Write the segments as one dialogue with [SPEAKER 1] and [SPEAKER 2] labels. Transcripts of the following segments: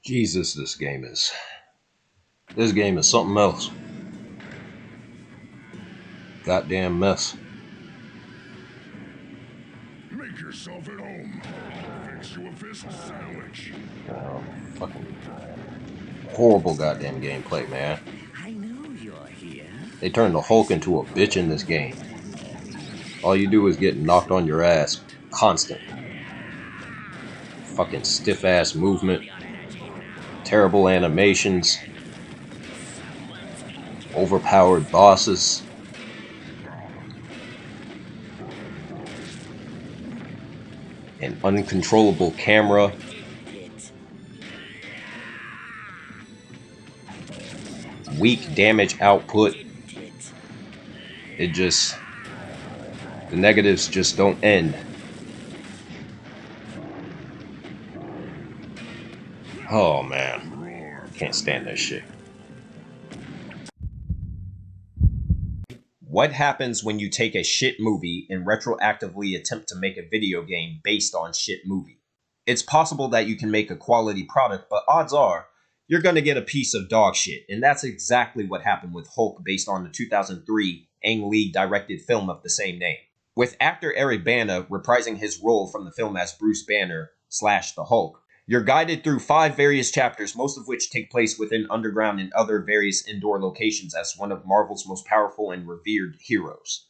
[SPEAKER 1] Jesus, this game is something else. Goddamn mess.
[SPEAKER 2] Make yourself at home. I'll fix you a fish sandwich.
[SPEAKER 1] Fucking horrible goddamn gameplay, man.
[SPEAKER 3] I know you're here.
[SPEAKER 1] They turned the Hulk into a bitch in this game. All you do is get knocked on your ass constantly. Fucking stiff ass movement. Terrible animations. Overpowered bosses. An uncontrollable camera. Weak damage output. The negatives just don't end. Oh man, can't stand this shit. What happens when you take a shit movie and retroactively attempt to make a video game based on shit movie? It's possible that you can make a quality product, but odds are you're gonna get a piece of dog shit, and that's exactly what happened with Hulk based on the 2003 Ang Lee directed film of the same name. With actor Eric Bana reprising his role from the film as Bruce Banner / the Hulk, you're guided through 5 various chapters, most of which take place within underground and other various indoor locations as one of Marvel's most powerful and revered heroes.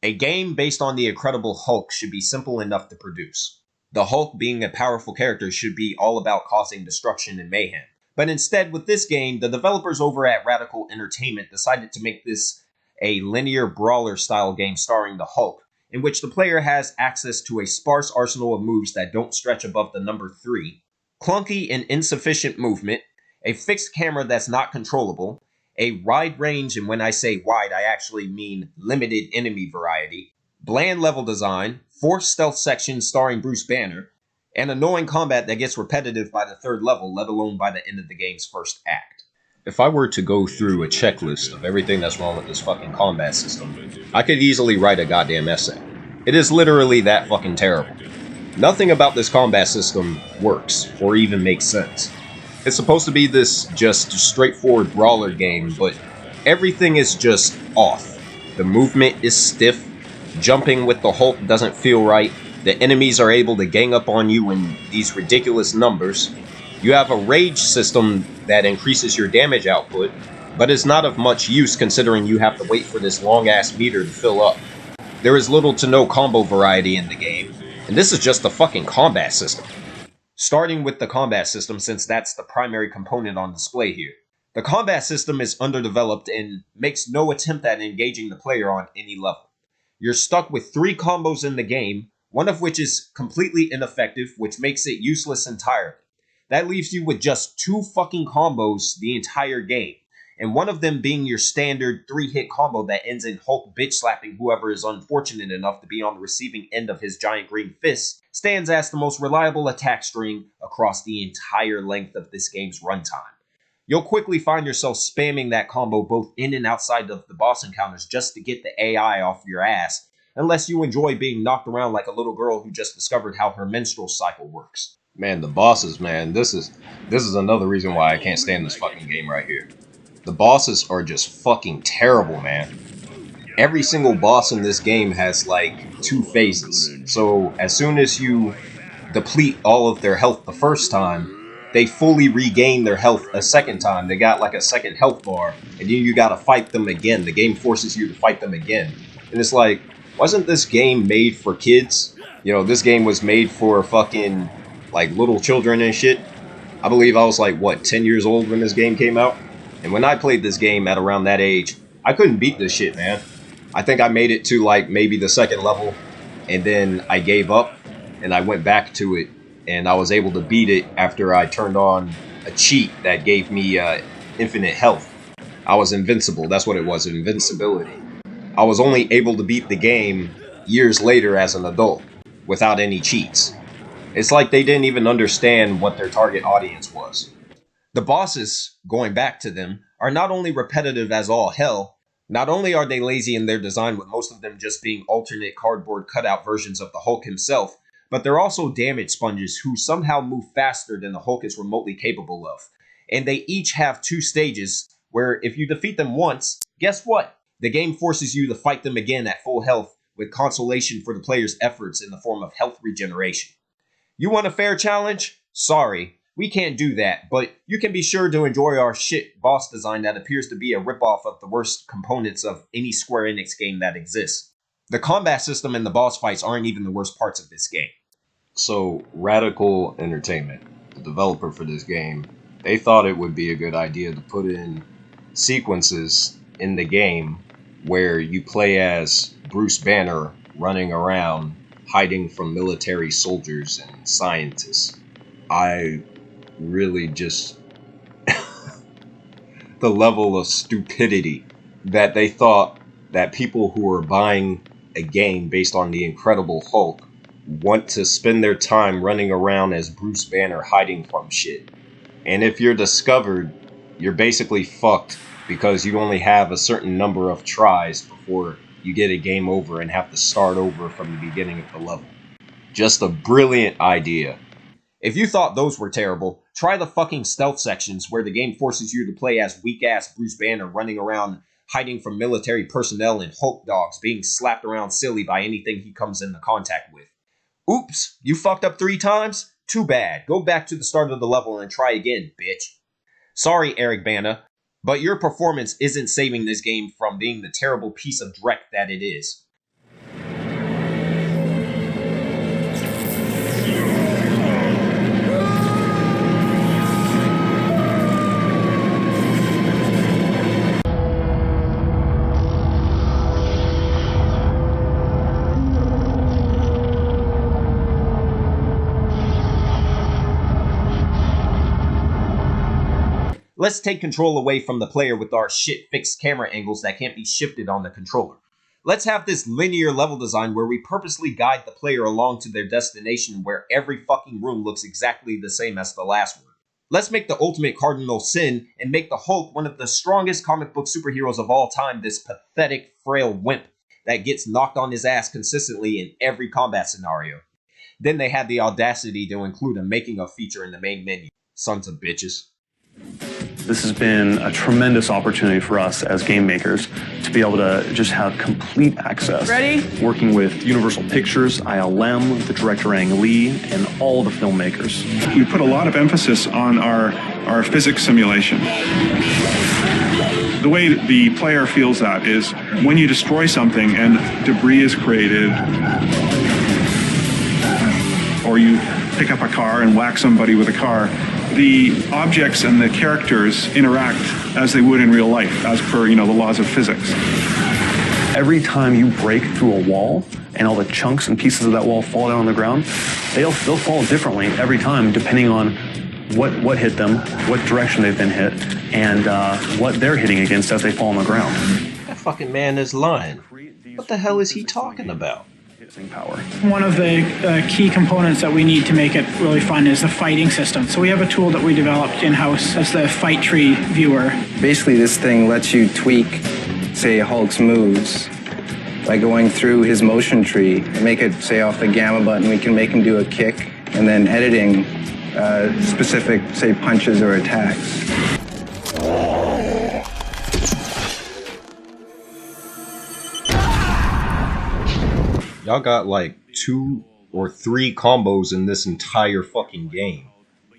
[SPEAKER 1] A game based on the Incredible Hulk should be simple enough to produce. The Hulk, being a powerful character, should be all about causing destruction and mayhem. But instead, with this game, the developers over at Radical Entertainment decided to make this a linear brawler-style game starring the Hulk, in which the player has access to a sparse arsenal of moves that don't stretch above the number 3, clunky and insufficient movement, a fixed camera that's not controllable, a wide range, and when I say wide, I actually mean limited enemy variety, bland level design, forced stealth sections starring Bruce Banner, and annoying combat that gets repetitive by the 3rd level, let alone by the end of the game's first act. If I were to go through a checklist of everything that's wrong with this fucking combat system, I could easily write a goddamn essay. It is literally that fucking terrible. Nothing about this combat system works, or even makes sense. It's supposed to be this just straightforward brawler game, but everything is just off. The movement is stiff, jumping with the Hulk doesn't feel right, the enemies are able to gang up on you in these ridiculous numbers. You have a rage system that increases your damage output, but is not of much use considering you have to wait for this long-ass meter to fill up. There is little to no combo variety in the game, and this is just the fucking combat system. Starting with the combat system, since that's the primary component on display here. The combat system is underdeveloped and makes no attempt at engaging the player on any level. You're stuck with 3 combos in the game, one of which is completely ineffective, which makes it useless entirely. That leaves you with just 2 fucking combos the entire game, and one of them being your standard 3-hit combo that ends in Hulk bitch slapping whoever is unfortunate enough to be on the receiving end of his giant green fist, stands as the most reliable attack string across the entire length of this game's runtime. You'll quickly find yourself spamming that combo both in and outside of the boss encounters just to get the AI off your ass, unless you enjoy being knocked around like a little girl who just discovered how her menstrual cycle works. Man, the bosses, man, this is another reason why I can't stand this fucking game right here. The bosses are just fucking terrible, man. Every single boss in this game has like 2 phases. So as soon as you deplete all of their health the first time, they fully regain their health a second time. They got like a second health bar, and then you gotta fight them again. The game forces you to fight them again. And it's like, wasn't this game made for kids? You know, this game was made for fucking like little children and shit. I believe I was like, what, 10 years old when this game came out? And when I played this game at around that age, I couldn't beat this shit, man. I think I made it to like maybe the 2nd level, and then I gave up, and I went back to it, and I was able to beat it after I turned on a cheat that gave me infinite health. I was invincible, that's what it was, invincibility. I was only able to beat the game years later as an adult, without any cheats. It's like they didn't even understand what their target audience was. The bosses, going back to them, are not only repetitive as all hell, not only are they lazy in their design with most of them just being alternate cardboard cutout versions of the Hulk himself, but they're also damage sponges who somehow move faster than the Hulk is remotely capable of. And they each have 2 stages where if you defeat them once, guess what? The game forces you to fight them again at full health with consolation for the player's efforts in the form of health regeneration. You want a fair challenge? Sorry, we can't do that, but you can be sure to enjoy our shit boss design that appears to be a ripoff of the worst components of any Square Enix game that exists. The combat system and the boss fights aren't even the worst parts of this game.
[SPEAKER 4] So, Radical Entertainment, the developer for this game, they thought it would be a good idea to put in sequences in the game where you play as Bruce Banner running around hiding from military soldiers and scientists. I really just... the level of stupidity that they thought that people who were buying a game based on the Incredible Hulk want to spend their time running around as Bruce Banner hiding from shit. And if you're discovered, you're basically fucked because you only have a certain number of tries before you get a game over and have to start over from the beginning of the level. Just a brilliant idea.
[SPEAKER 1] If you thought those were terrible, try the fucking stealth sections where the game forces you to play as weak-ass Bruce Banner running around hiding from military personnel and Hulk dogs being slapped around silly by anything he comes into contact with. Oops, you fucked up 3 times? Too bad. Go back to the start of the level and try again, bitch. Sorry, Eric Bana, but your performance isn't saving this game from being the terrible piece of dreck that it is. Let's take control away from the player with our shit fixed camera angles that can't be shifted on the controller. Let's have this linear level design where we purposely guide the player along to their destination where every fucking room looks exactly the same as the last one. Let's make the ultimate cardinal sin and make the Hulk one of the strongest comic book superheroes of all time, this pathetic, frail wimp that gets knocked on his ass consistently in every combat scenario. Then they had the audacity to include a making of feature in the main menu. Sons of bitches.
[SPEAKER 5] This has been a tremendous opportunity for us as game makers to be able to just have complete access.
[SPEAKER 6] Ready?
[SPEAKER 5] Working with Universal Pictures, ILM, the director Ang Lee, and all the filmmakers.
[SPEAKER 7] We put a lot of emphasis on our physics simulation. The way the player feels that is when you destroy something and debris is created, or you pick up a car and whack somebody with a car, the objects and the characters interact as they would in real life, as per, the laws of physics.
[SPEAKER 5] Every time you break through a wall and all the chunks and pieces of that wall fall down on the ground, they'll fall differently every time depending on what hit them, what direction they've been hit, and what they're hitting against as they fall on the ground.
[SPEAKER 4] That fucking man is lying. What the hell is he talking about?
[SPEAKER 5] Power.
[SPEAKER 6] One of the key components that we need to make it really fun is the fighting system. So we have a tool that we developed in-house as the fight tree viewer.
[SPEAKER 8] Basically, this thing lets you tweak, say, Hulk's moves by going through his motion tree and make it, say, off the gamma button, we can make him do a kick, and then editing specific, say, punches or attacks.
[SPEAKER 4] Y'all got like 2 or 3 combos in this entire fucking game.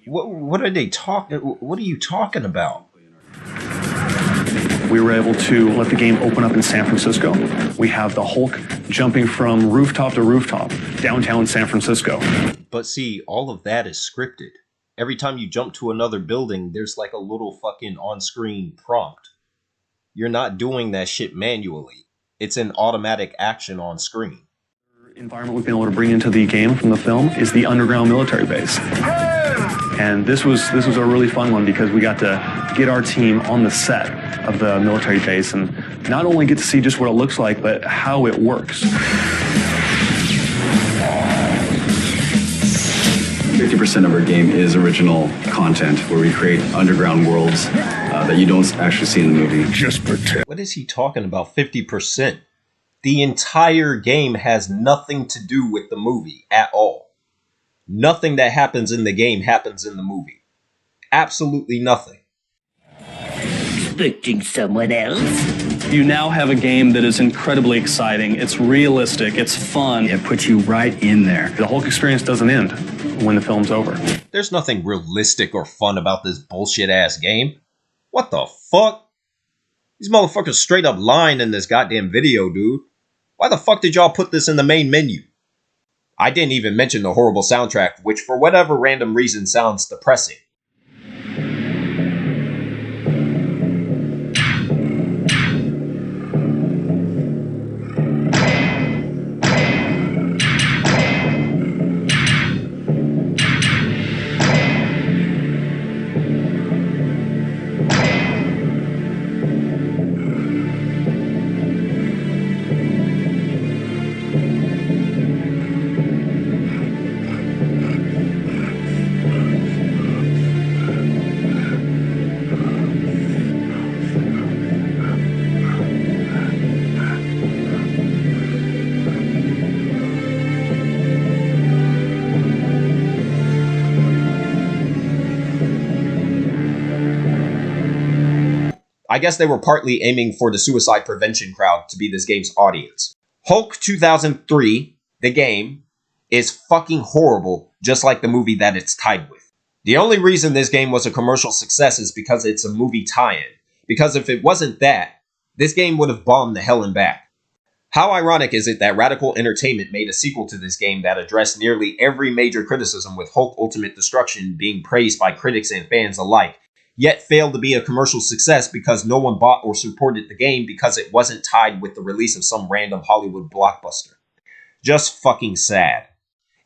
[SPEAKER 4] What are they talking? What are you talking about?
[SPEAKER 5] We were able to let the game open up in San Francisco. We have the Hulk jumping from rooftop to rooftop, downtown San Francisco.
[SPEAKER 4] But see, all of that is scripted. Every time you jump to another building, there's like a little fucking on-screen prompt. You're not doing that shit manually. It's an automatic action on screen.
[SPEAKER 5] Environment we've been able to bring into the game from the film is the underground military base. And this was a really fun one because we got to get our team on the set of the military base and not only get to see just what it looks like, but how it works.
[SPEAKER 9] 50% of our game is original content where we create underground worlds that you don't actually see in the movie.
[SPEAKER 2] Just pretend.
[SPEAKER 4] What is he talking about, 50%? The entire game has nothing to do with the movie at all.
[SPEAKER 1] Nothing that happens in the game happens in the movie. Absolutely nothing.
[SPEAKER 3] Expecting someone else?
[SPEAKER 5] You now have a game that is incredibly exciting. It's realistic. It's fun.
[SPEAKER 9] It puts you right in there.
[SPEAKER 5] The Hulk experience doesn't end when the film's over.
[SPEAKER 1] There's nothing realistic or fun about this bullshit ass game. What the fuck? These motherfuckers straight up lying in this goddamn video, dude. Why the fuck did y'all put this in the main menu? I didn't even mention the horrible soundtrack, which for whatever random reason sounds depressing. I guess they were partly aiming for the suicide prevention crowd to be this game's audience. Hulk 2003, the game, is fucking horrible, just like the movie that it's tied with. The only reason this game was a commercial success is because it's a movie tie-in. Because if it wasn't that, this game would have bombed the hell and back. How ironic is it that Radical Entertainment made a sequel to this game that addressed nearly every major criticism, with Hulk Ultimate Destruction being praised by critics and fans alike, yet failed to be a commercial success because no one bought or supported the game because it wasn't tied with the release of some random Hollywood blockbuster. Just fucking sad.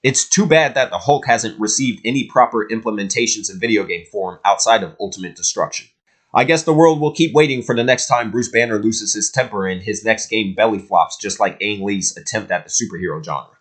[SPEAKER 1] It's too bad that the Hulk hasn't received any proper implementations in video game form outside of Ultimate Destruction. I guess the world will keep waiting for the next time Bruce Banner loses his temper and his next game belly flops, just like Ang Lee's attempt at the superhero genre.